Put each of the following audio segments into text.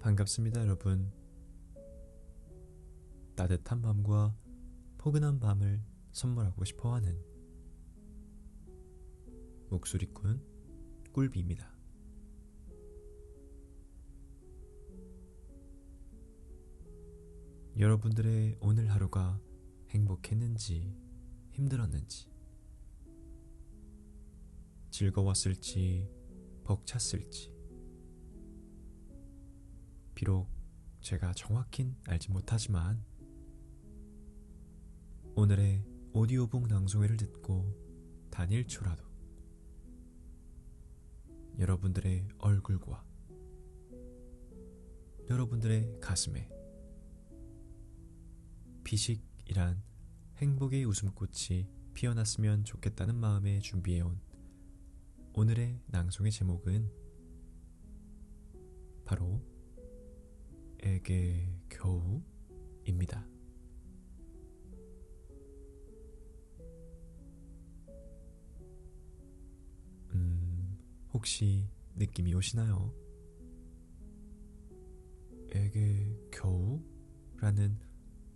반갑습니다, 여러분. 따뜻한 밤과 포근한 밤을 선물하고 싶어하는 목소리꾼 꿀비입니다. 여러분들의 오늘 하루가 행복했는지 힘들었는지, 즐거웠을지 벅찼을지, 비록 제가 정확hin 알지 못하지만 오늘의 오디오북 낭송회를 듣고 단 1초라도 여러분들의 얼굴과 여러분들의 가슴에 비식이란 행복의 웃음꽃이 피어났으면 좋겠다는 마음에 준비해온 오늘의 낭송의 제목은 바로 애게겨우입니다. 혹시 느낌이 오시나요? 애게겨우라는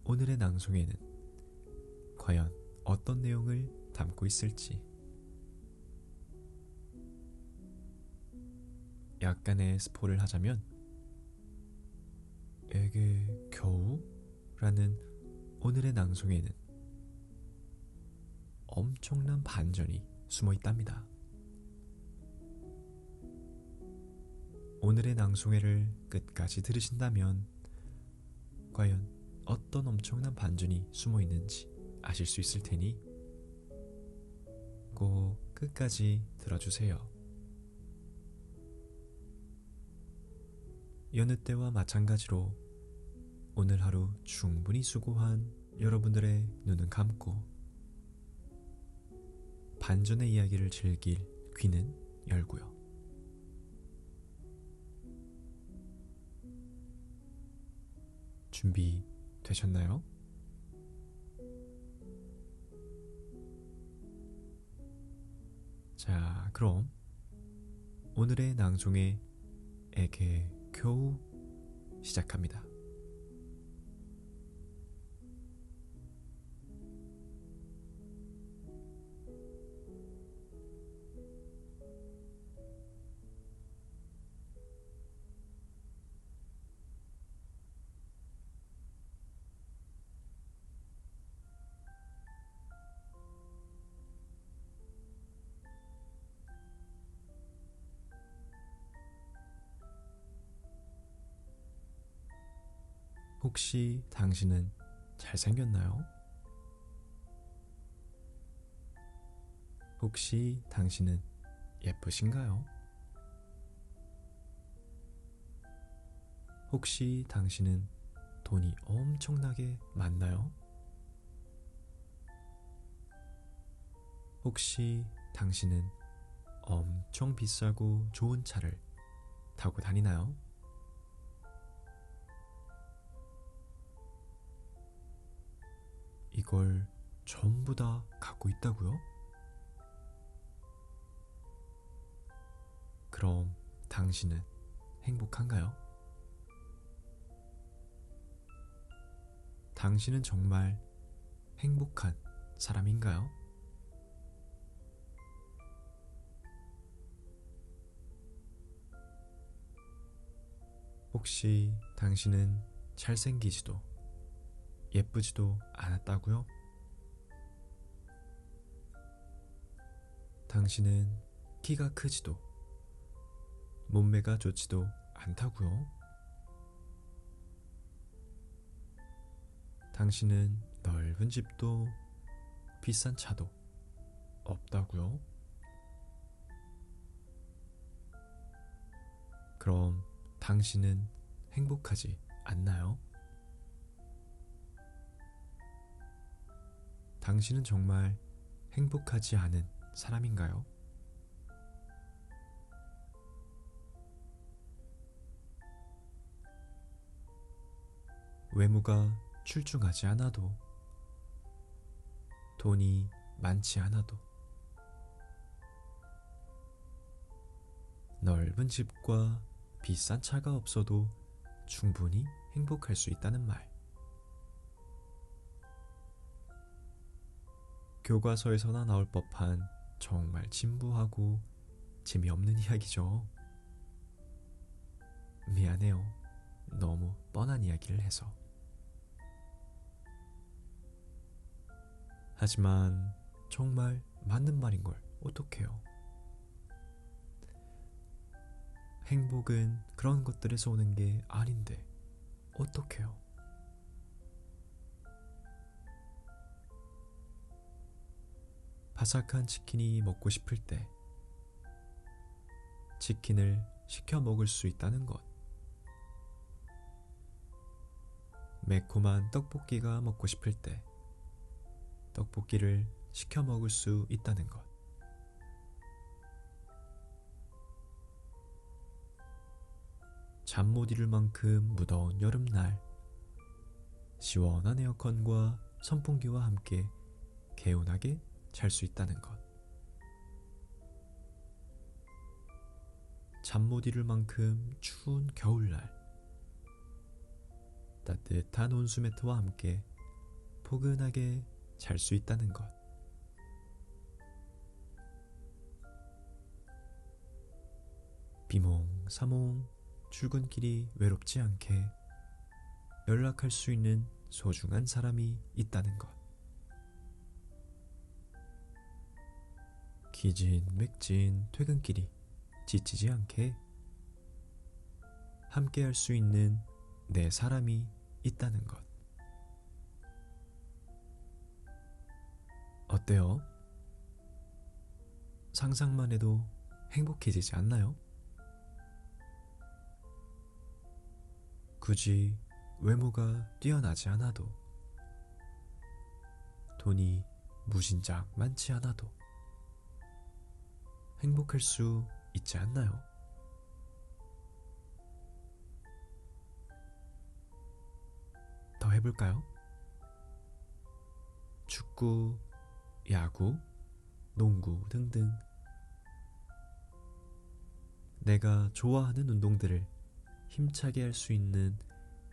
오늘의 낭송에는 과연 어떤 내용을 담고 있을지, 약간의 스포를 하자면 애게겨우라는 오늘의 낭송에는 엄청난 반전이 숨어 있답니다. 오늘의 낭송회를 끝까지 들으신다면 과연 어떤 엄청난 반전이 숨어 있는지 아실 수 있을 테니 꼭 끝까지 들어주세요. 여느 때와 마찬가지로 오늘 하루 충분히 수고한 여러분들의 눈은 감고 반전의 이야기를 즐길 귀는 열고요. 준비 되셨나요? 자, 그럼 오늘의 낭송의 애게겨우 시작합니다. 혹시 당신은 잘생겼나요? 혹시 당신은 예쁘신가요? 혹시 당신은 돈이 엄청나게 많나요? 혹시 당신은 엄청 비싸고 좋은 차를 타고 다니나요? 이걸 전부 다 갖고 있다고요? 그럼 당신은 행복한가요? 당신은 정말 행복한 사람인가요? 혹시 당신은 잘생기지도 예쁘지도 않았다고요? 당신은 키가 크지도 몸매가 좋지도 않다고요? 당신은 넓은 집도 비싼 차도 없다고요? 그럼 당신은 행복하지 않나요? 당신은 정말 행복하지 않은 사람인가요? 외모가 출중하지 않아도, 돈이 많지 않아도, 넓은 집과 비싼 차가 없어도 충분히 행복할 수 있다는 말. 교과서에서나 나올 법한 정말 진부하고 재미없는 이야기죠. 미안해요. 너무 뻔한 이야기를 해서. 하지만 정말 맞는 말인걸 어떡해요. 행복은 그런 것들에서 오는 게 아닌데 어떡해요. 바삭한 치킨이 먹고 싶을 때 치킨을 시켜 먹을 수 있다는 것. 매콤한 떡볶이가 먹고 싶을 때 떡볶이를 시켜 먹을 수 있다는 것. 잠 못 이룰 만큼 무더운 여름날 시원한 에어컨과 선풍기와 함께 개운하게 잘 수 있다는 것. 잠 못 이룰 만큼 추운 겨울날 따뜻한 온수매트와 함께 포근하게 잘 수 있다는 것. 비몽사몽 출근길이 외롭지 않게 연락할 수 있는 소중한 사람이 있다는 것. 기진맥진 퇴근길이 지치지 않게 함께 할 수 있는 내 사람이 있다는 것. 어때요? 상상만 해도 행복해지지 않나요? 굳이 외모가 뛰어나지 않아도, 돈이 무진장 많지 않아도 행복할 수 있지 않나요? 더 해볼까요? 축구, 야구, 농구 등등 내가 좋아하는 운동들을 힘차게 할 수 있는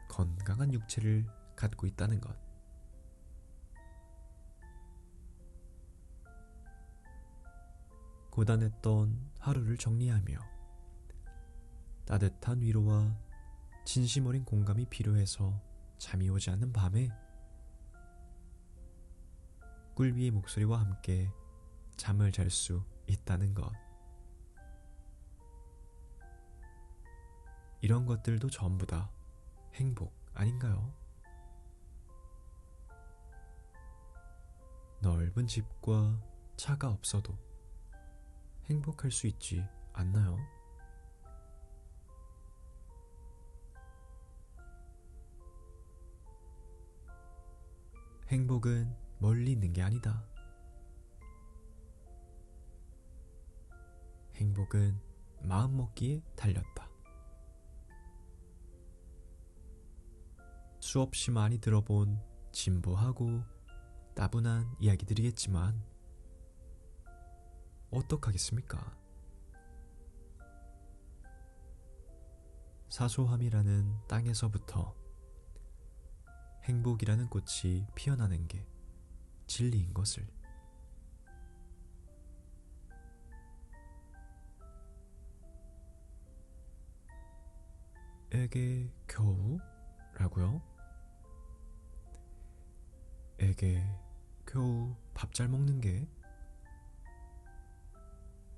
건강한 육체를 갖고 있다는 것. 고단했던 하루를 정리하며 따뜻한 위로와 진심 어린 공감이 필요해서 잠이 오지 않는 밤에 꿀비의 목소리와 함께 잠을 잘 수 있다는 것. 이런 것들도 전부 다 행복 아닌가요? 넓은 집과 차가 없어도 행복할 수 있지 않나요? 행복은 멀리 있는 게 아니다. 행복은 마음먹기에 달렸다. 수없이 많이 들어본 진보하고 따분한 이야기들이겠지만 어떡하겠습니까? 사소함이라는 땅에서부터 행복이라는 꽃이 피어나는 게 진리인 것을. 에게 겨우? 라고요? 에게 겨우 밥 잘 먹는 게?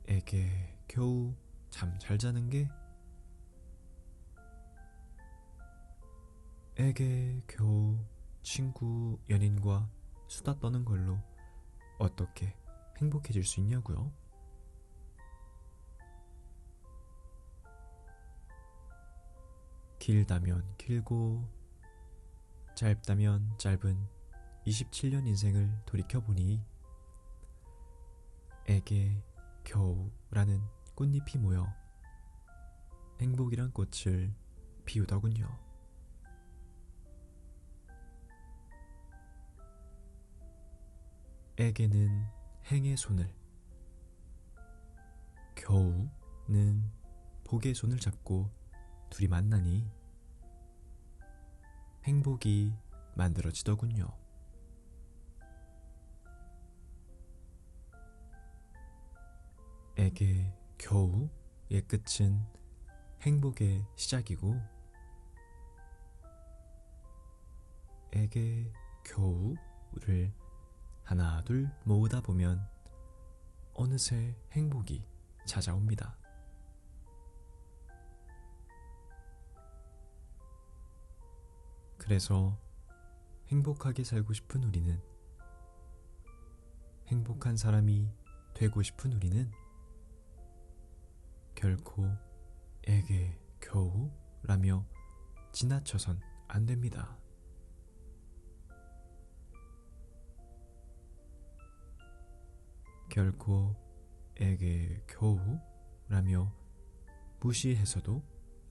에게 겨우 잠 잘 자는 게? 에게 겨우 친구, 연인과 수다 떠는 걸로 어떻게 행복해질 수 있냐고요? 길다면 길고 짧다면 짧은 27년 인생을 돌이켜보니 에게 겨우라는 꽃잎이 모여 행복이란 꽃을 피우더군요. 에게는 행의 손을, 겨우는 복의 손을 잡고 둘이 만나니 행복이 만들어지더군요. 에게 겨우의 끝은 행복의 시작이고 에게 겨우를 하나 둘 모으다 보면 어느새 행복이 찾아옵니다. 그래서 행복하게 살고 싶은 우리는, 행복한 사람이 되고 싶은 우리는 결코 에게 겨우라며 지나쳐선 안 됩니다. 결코 에게 겨우라며 무시해서도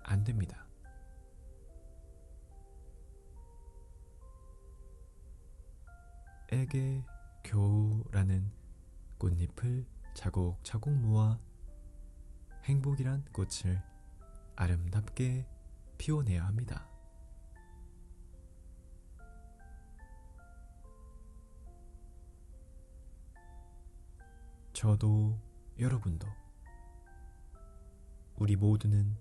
안 됩니다. 에게 겨우라는 꽃잎을 차곡차곡 모아 행복이란 꽃을 아름답게 피워내야 합니다. 저도 여러분도 우리 모두는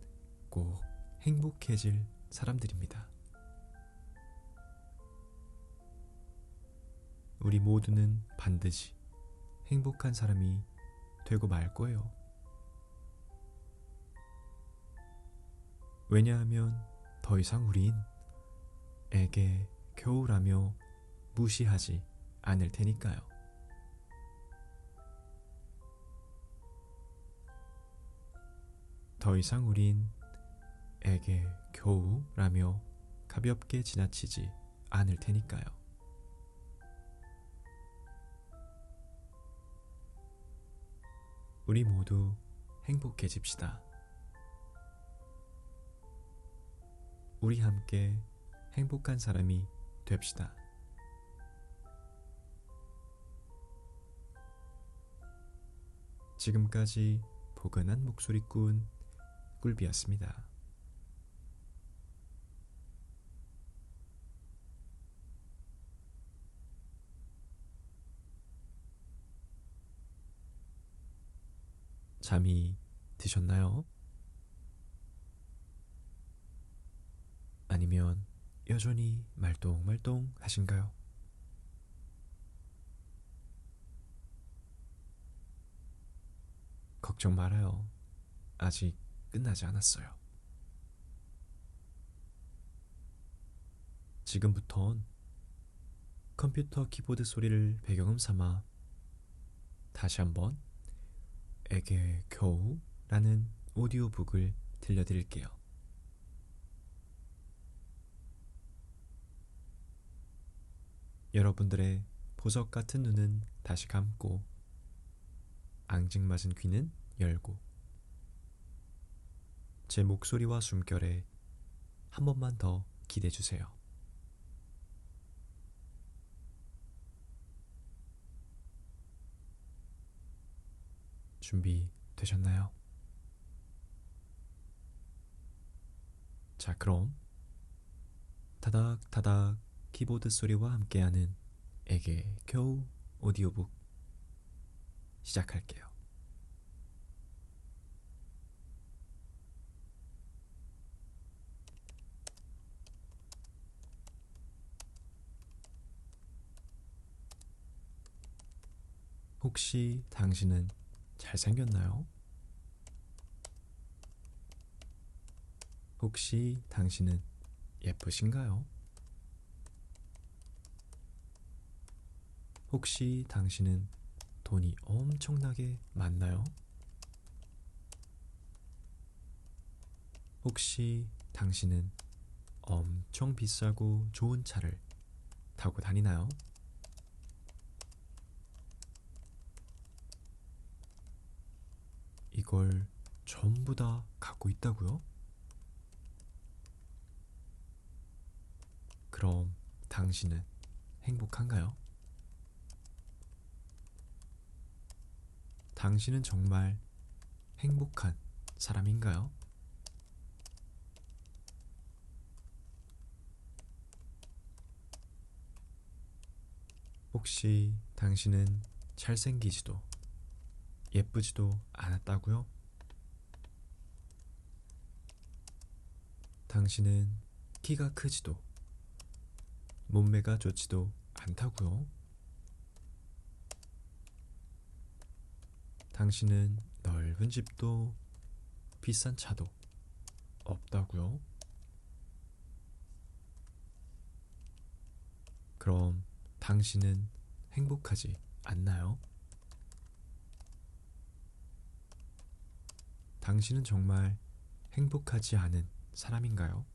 꼭 행복해질 사람들입니다. 우리 모두는 반드시 행복한 사람이 되고 말 거예요. 왜냐하면 더 이상 우린 에게 겨우라며 무시하지 않을 테니까요. 더 이상 우린 에게 겨우라며 가볍게 지나치지 않을 테니까요. 우리 모두 행복해집시다. 우리 함께 행복한 사람이 됩시다. 지금까지 포근한 목소리꾼 꿀비였습니다. 잠이 드셨나요? 아니면 여전히 말똥말똥 하신가요? 걱정 말아요. 아직 끝나지 않았어요. 지금부턴 컴퓨터 키보드 소리를 배경음 삼아 다시 한번 에게 겨우라는 오디오북을 들려드릴게요. 여러분들의 보석 같은 눈은 다시 감고 앙증맞은 귀는 열고 제 목소리와 숨결에 한 번만 더 기대주세요. 준비되셨나요? 자, 그럼 타닥타닥 키보드 소리와 함께하는 에게 겨우 오디오북 시작할게요. 혹시 당신은 잘생겼나요? 혹시 당신은 예쁘신가요? 혹시 당신은 돈이 엄청나게 많나요? 혹시 당신은 엄청 비싸고 좋은 차를 타고 다니나요? 이걸 전부 다 갖고 있다고요? 그럼 당신은 행복한가요? 당신은 정말 행복한 사람인가요? 혹시 당신은 잘생기지도 예쁘지도 않았다고요? 당신은 키가 크지도 몸매가 좋지도 않다고요? 당신은 넓은 집도 비싼 차도 없다고요? 그럼 당신은 행복하지 않나요? 당신은 정말 행복하지 않은 사람인가요?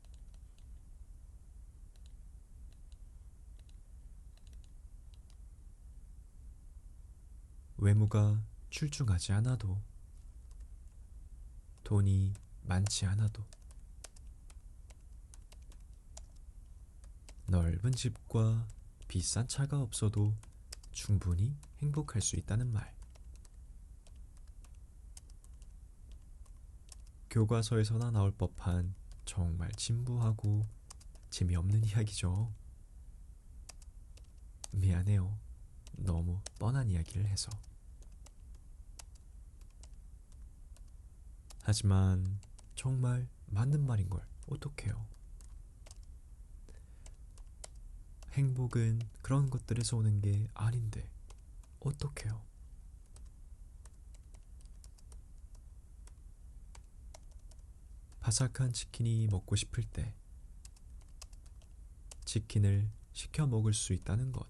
외모가 출중하지 않아도, 돈이 많지 않아도, 넓은 집과 비싼 차가 없어도 충분히 행복할 수 있다는 말. 교과서에서나 나올 법한 정말 진부하고 재미없는 이야기죠. 미안해요. 너무 뻔한 이야기를 해서. 하지만 정말 맞는 말인 걸 어떡해요. 행복은 그런 것들에서 오는 게 아닌데 어떡해요. 바삭한 치킨이 먹고 싶을 때 치킨을 시켜 먹을 수 있다는 것.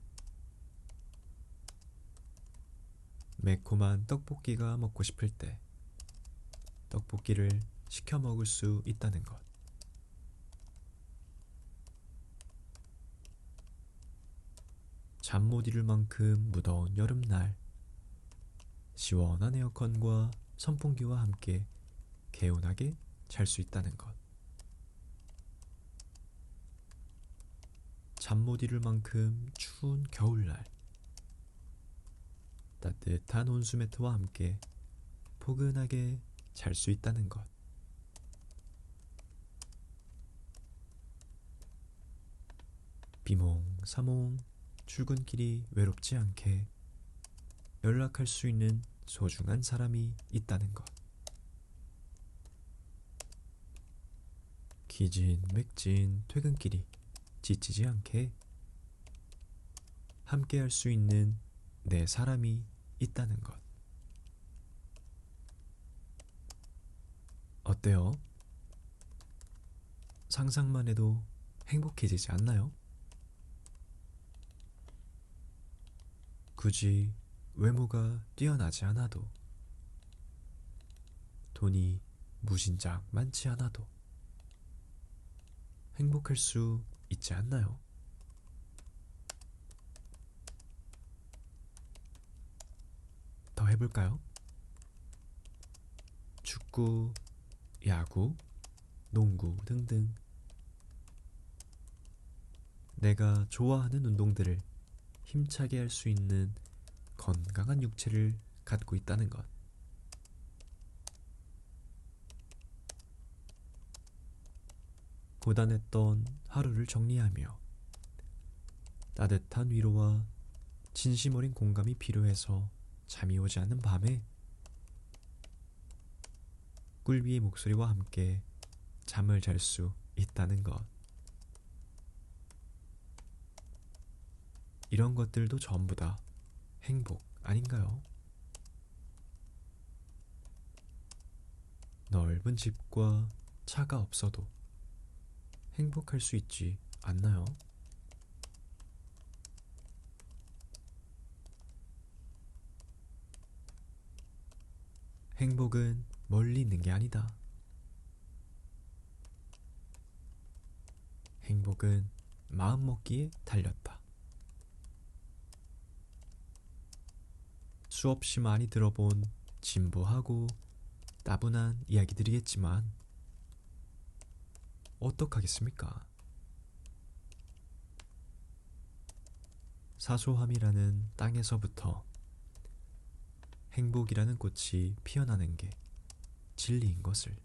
매콤한 떡볶이가 먹고 싶을 때 떡볶이를 시켜 먹을 수 있다는 것. 잠 못 이룰 만큼 무더운 여름날 시원한 에어컨과 선풍기와 함께 개운하게 잘 수 있다는 것. 잠 못 이룰 만큼 추운 겨울날 따뜻한 온수매트와 함께 포근하게 잘 수 있다는 것. 비몽사몽 출근길이 외롭지 않게 연락할 수 있는 소중한 사람이 있다는 것. 기진맥진 퇴근길이 지치지 않게 함께 할 수 있는 내 사람이 있다는 것. 어때요? 상상만 해도 행복해지지 않나요? 굳이 외모가 뛰어나지 않아도, 돈이 무진장 많지 않아도 행복할 수 있지 않나요? 더 해볼까요? 축구, 야구, 농구 등등 내가 좋아하는 운동들을 힘차게 할 수 있는 건강한 육체를 갖고 있다는 것. 고단했던 하루를 정리하며 따뜻한 위로와 진심 어린 공감이 필요해서 잠이 오지 않는 밤에 꿀비의 목소리와 함께 잠을 잘 수 있다는 것. 이런 것들도 전부 다 행복 아닌가요? 넓은 집과 차가 없어도 행복할 수 있지 않나요? 행복은 멀리 있는 게 아니다. 행복은 마음먹기에 달렸다. 수없이 많이 들어본 진부하고 따분한 이야기들이겠지만 어떡하겠습니까? 사소함이라는 땅에서부터 행복이라는 꽃이 피어나는 게 진리인 것을.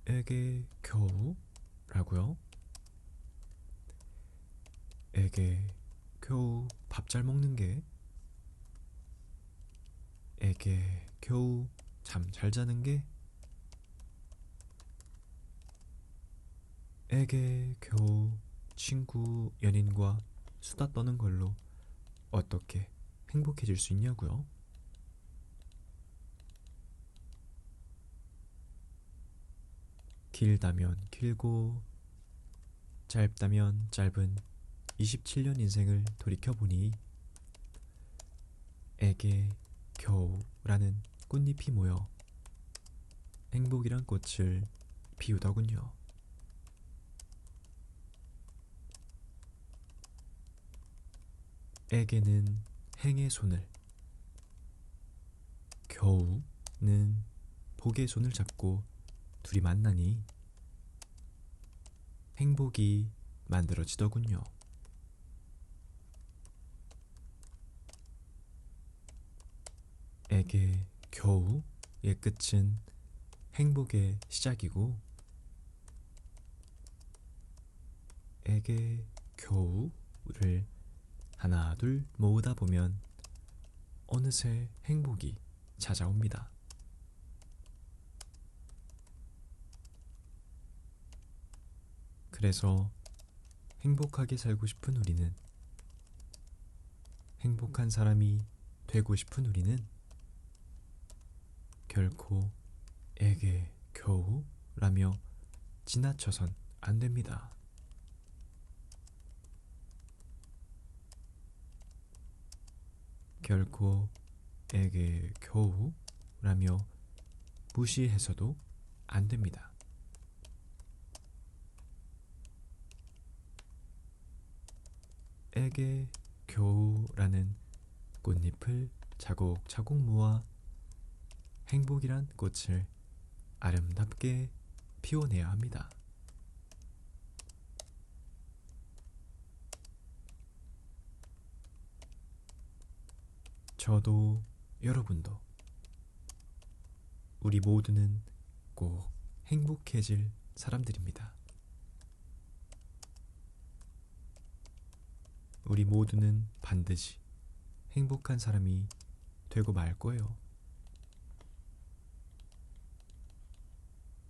에게 겨우? 라고요? 에게 겨우 밥 잘 먹는 게? 에게 겨우 잠 잘 자는 게? 에게 겨우 친구 연인과 수다 떠는 걸로 어떻게 행복해질 수 있냐고요? 길다면 길고 짧다면 짧은 27년 인생을 돌이켜보니 에게 겨우라는 꽃잎이 모여 행복이란 꽃을 피우더군요. 에게는 행의 손을, 겨우는 복의 손을 잡고 둘이 만나니 행복이 만들어지더군요. 에게 겨우의 끝은 행복의 시작이고 에게 겨우를 하나 둘 모으다 보면 어느새 행복이 찾아옵니다. 그래서 행복하게 살고 싶은 우리는, 행복한 사람이 되고 싶은 우리는 결코 에게 겨우라며 지나쳐선 안 됩니다. 결코 에게 겨우라며 무시해서도 안 됩니다. 에게 겨우라는 꽃잎을 차곡차곡 모아 행복이란 꽃을 아름답게 피워내야 합니다. 저도 여러분도 우리 모두는 꼭 행복해질 사람들입니다. 우리 모두는 반드시 행복한 사람이 되고 말 거예요.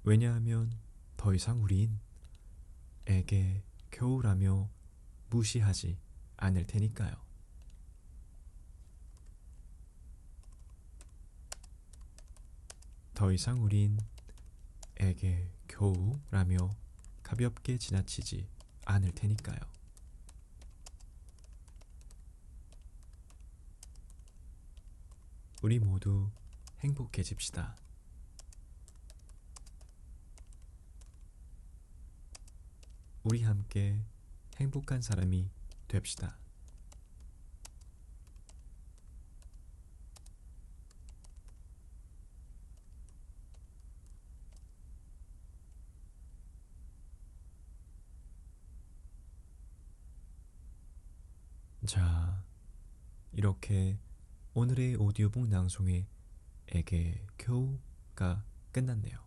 왜냐하면 더 이상 우린 에게 겨우라며 무시하지 않을 테니까요. 더 이상 우린 에게 겨우라며 가볍게 지나치지 않을 테니까요. 우리 모두 행복해집시다. 우리 함께 행복한 사람이 됩시다. 자, 이렇게 오늘의 오디오북 낭송의 에게 겨우가 끝났네요.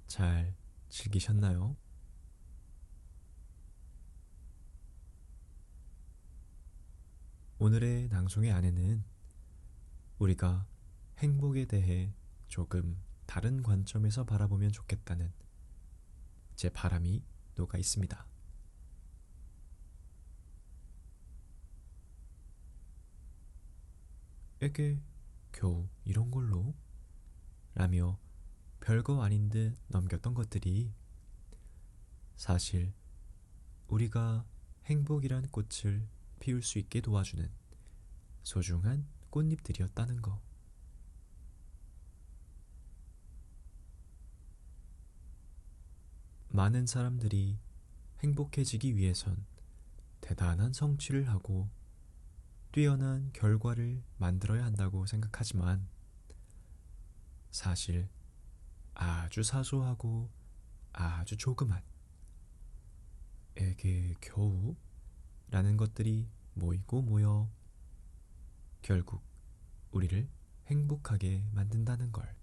잘 즐기셨나요? 오늘의 낭송의 안에는 우리가 행복에 대해 조금 다른 관점에서 바라보면 좋겠다는 제 바람이 녹아 있습니다. 에게 겨우 이런 걸로? 라며 별거 아닌 듯 넘겼던 것들이 사실 우리가 행복이란 꽃을 피울 수 있게 도와주는 소중한 꽃잎들이었다는 거. 많은 사람들이 행복해지기 위해선 대단한 성취를 하고 뛰어난 결과를 만들어야 한다고 생각하지만 사실 아주 사소하고 아주 조그만 에게 겨우 라는 것들이 모이고 모여 결국 우리를 행복하게 만든다는 걸.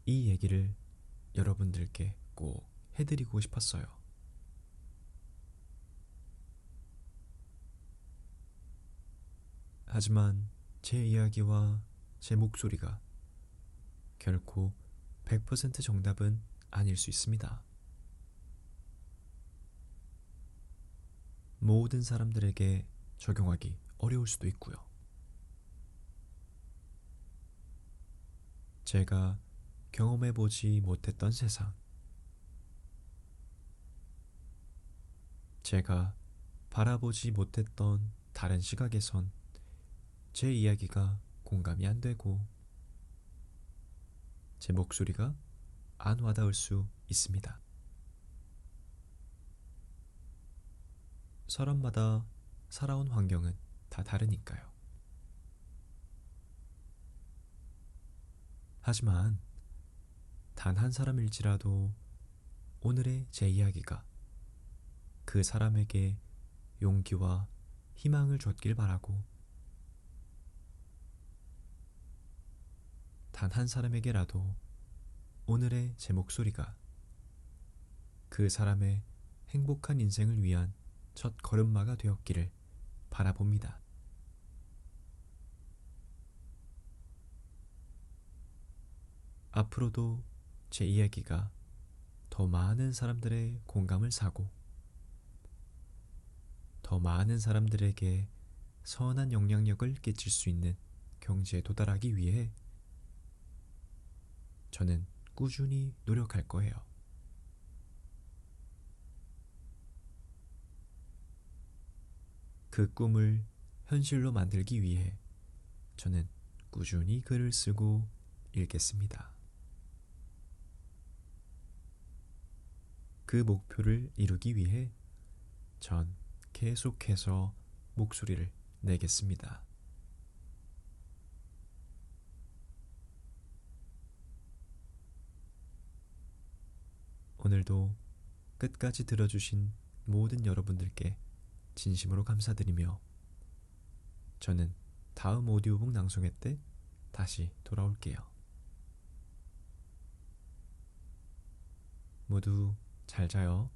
이 얘기를 여러분들께 꼭 해드리고 싶었어요. 하지만 제 이야기와 제 목소리가 결코 100% 정답은 아닐 수 있습니다. 모든 사람들에게 적용하기 어려울 수도 있고요. 제가 경험해보지 못했던 세상, 제가 바라보지 못했던 다른 시각에선 제 이야기가 공감이 안 되고 제 목소리가 안 와닿을 수 있습니다. 사람마다 살아온 환경은 다 다르니까요. 하지만 단 한 사람일지라도 오늘의 제 이야기가 그 사람에게 용기와 희망을 줬길 바라고, 단 한 사람에게라도 오늘의 제 목소리가 그 사람의 행복한 인생을 위한 첫 걸음마가 되었기를 바라봅니다. 앞으로도 제 이야기가 더 많은 사람들의 공감을 사고 더 많은 사람들에게 선한 영향력을 끼칠 수 있는 경지에 도달하기 위해 저는 꾸준히 노력할 거예요. 그 꿈을 현실로 만들기 위해 저는 꾸준히 글을 쓰고 읽겠습니다. 그 목표를 이루기 위해 전 계속해서 목소리를 내겠습니다. 오늘도 끝까지 들어주신 모든 여러분들께 진심으로 감사드리며 저는 다음 오디오북 낭송회 때 다시 돌아올게요. 모두 잘 자요.